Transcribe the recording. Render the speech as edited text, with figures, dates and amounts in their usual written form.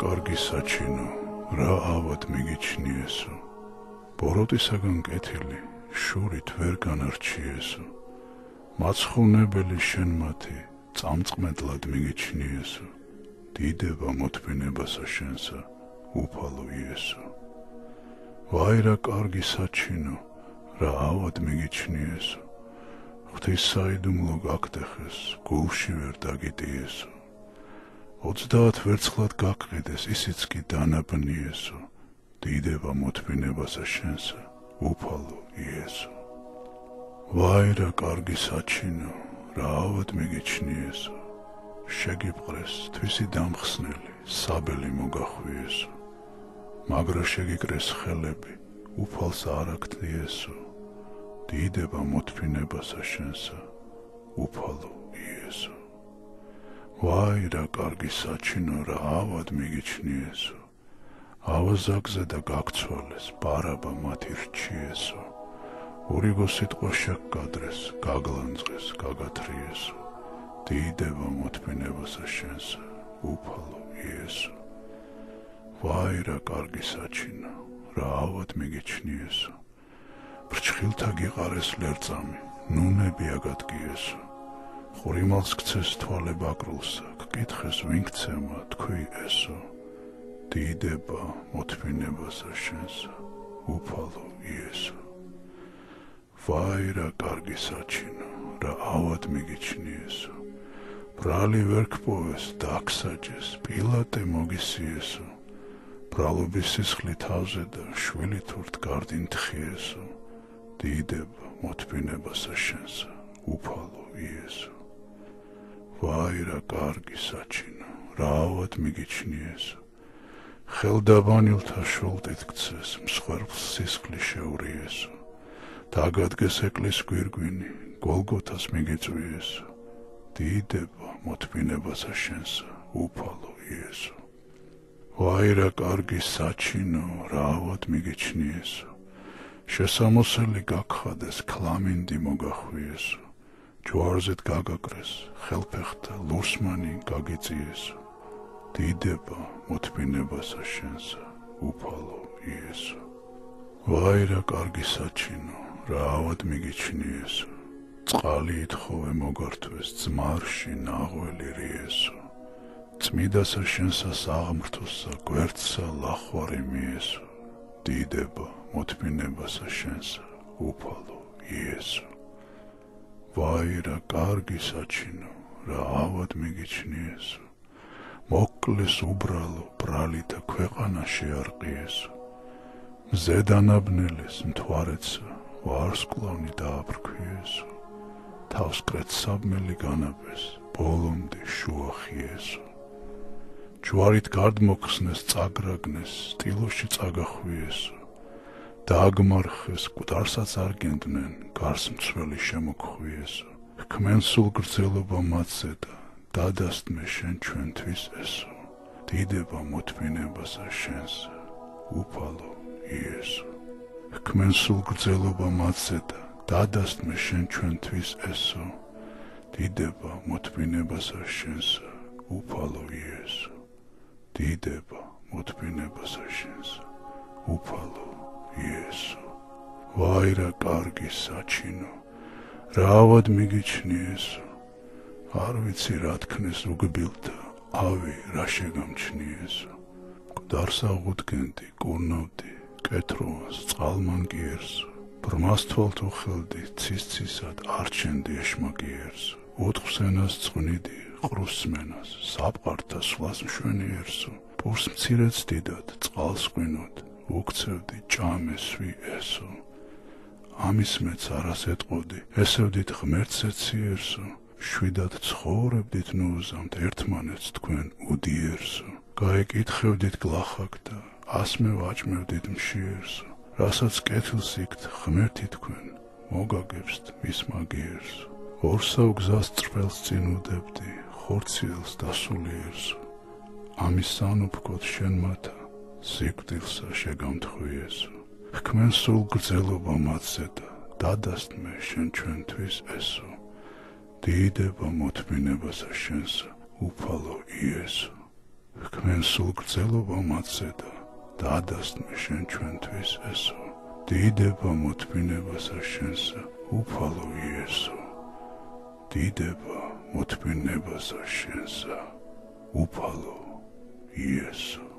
კარგი საჩინო, რა ავად მიგიჩნიესო, ბოროტისაგან კეთილი, შურით ვერ განარჩიესო, მაცხოვნებელი შენ მათი, წამწყმედლად მიგიჩნიესო, დიდება მოთმინებასა შენსა, უფალო იესო. ვაი რა კარგი საჩინო, რა ავად მიგიჩნიესო, ღვთის საიდუმლო გაგტეხეს, გულში ვერ დაგიტიესო. 30 ვერცხლად გაყიდეს, ისიც კი დანაბნიესო, დიდება მოთმინებასა შენსა, უფალო იესო. ვაი რა კარგი საჩინო, რა ავად მიგიჩნიესო, შეგიპყრეს თვისი დამხსნელი, საბელი მოგახვიესო, მაგრა შეგიკრეს ხელები, უფალს არ აქტიესო, დიდება მოთმინებასა შენსა, უფალო იესო. ვაი რა კარგი საჩინო, რა ავად მიგიჩნიესო, ავაზაგზე და გაგცვალეს, ბარაბა მათი რჩიესო, ურიგო სიტყვა შეგგადრეს, გაგლანძღეს, გაგათრიესო, დიდება მოთმინებასა შენსა, უფალო იესო. ვაი რა კარგი საჩინო, რა ავად მიგიჩნიესო, ფრჩხილთა გიყარეს ლერწამი, ნუნები აგადგიესო, ხურიმალს გცეს თვალე ბაკრულსა, გკითხეს ვინ გცემა, თქვი ესო, დიდება მოთმინებასა შენსა, უფალო იესო. ვაი რა კარგი საჩინო, რა ავად მიგიჩნიესო, ბრალი ვერ გპოვეს, დაგსაჯეს, პილატე მოგისიესო, ბრალობის სისხლი თავზე და შვილი თურთ გარდინ თხიესო, დიდება მოთმინებასა შენსა, უფალო იესო. ვაი რა კარგი საჩინო, რა ავად მიგიჩნიესო, ხელდაბანილთა შოლტით გცეს, მსხვერპლს სისხლი შეურიესო, დაგადგეს ეკლის გვირგვინი, გოლგოთას მიგიწვიესო, დიდება მოთმინებასა შენსა, უფალო იესო. ვაი რა კარგი საჩინო, რა ავად მიგიჩნიესო, შესამოსელი გაგხადეს, ქლამინდი მოგახვიესო, ჯვარზეთ გაგაკრეს, ხელფეხთა ლურსმანი გაგიწიესო, დიდება მოთმინებასა შენსა, უფალო იესო. ვაი რა კარგი საჩინო, რა ავად მიგიჩნიესო, წყალი ითხოვე მოგართვეს, ძმარში ნაღველი რიესო, წმიდასა შენსა საღმრთოსა, გვერდსა ლახვარი მიესო, დიდება მოთმინებასა შენსა, უფალო იესო. ვაი რა კარგი საჩინო, რა ავად მიგიჩნიესო, მოკლეს უბრალო, ბრალითა ქვეყანა შეარყიესო, მზე დანაბნელეს, მთვარეცა, ვარსკვლავნი დააბრქვიესო, თავს კრეთ საბმელი განაბეს, ბოლომდე შუახიესო, ჯვარით გარდმოხსნეს, წაგრაგნეს, ტილოში წაგახვიესო, დააგმარხეს, მკვდარსაც არ გენდნენ, გარს მცველი შემოგხვიესო, ჰქმენ სულ გრძელობა მათზე და დადასტმე შენ ჩვენთვის ესო, დიდება მოთმინებასა შენსა, უფალო იესო. ჰქმენ სულ გრძელობა მათზე და დადასტმე შენ ჩვენთვის ესო, დიდება მოთმინებასა შენსა, უფალო იესო, დიდება მოთმინებასა შენსა, უფალო იესო. ვაი რა კარგი საჩინო, რა ავად მიგიჩნიესო, არ ვიცი რა თქნეს უგბილთა, ავი რა შეგამჩნიესო, მკვდარს აღუდგენდი, კურნავდი, კეთროვანს წყალმანგიერსო, ბრმას თვალთ უხელდი, ცის-ცისად არჩენდი ეშმაკიერსო, უტყვსენას წვნიდი, ყრუსმენას, საფყართა სვლას მშვენიერსო, პურს მცირეც დიდად, წყალს ყვინოდ, უქცევდი ჭამესვი ესო, ამის მეც არას ეტყოდი, ესევდით ღმერთს ეციერსო, შვიდად ცხოვრებდით ნუზამთ, ერთმანეთს თქვენ უდიერსო, გაეკითხევდით გლახაკ და ასმე ვაჭმევდით მშიერსო, რასაც კეთილს იქთ ღმერთი თქვენ, მოგაგებსთ მის მაგიერსო, ორსავ გზას წრფელს წინ უდებდი, ხორციელს დასულიერსო, ამის სანუფქოდ შენ მათა, სიკვდილსა შეგამთხვიესო, ჰქმენ სულ გრძელობა მათზე და დადასტმე შენ ჩვენთვის ესო, დიდება მოთმინებასა შენსა, უფალო იესო. ვქმენ სულ გრძელობა მათზე და დაადასტმე შენ ჩვენთვის ესო. დიდება მოთმინებასა შენსა, უფალო იესო. დიდება მოთმინებასა შენსა, უფალო იესო.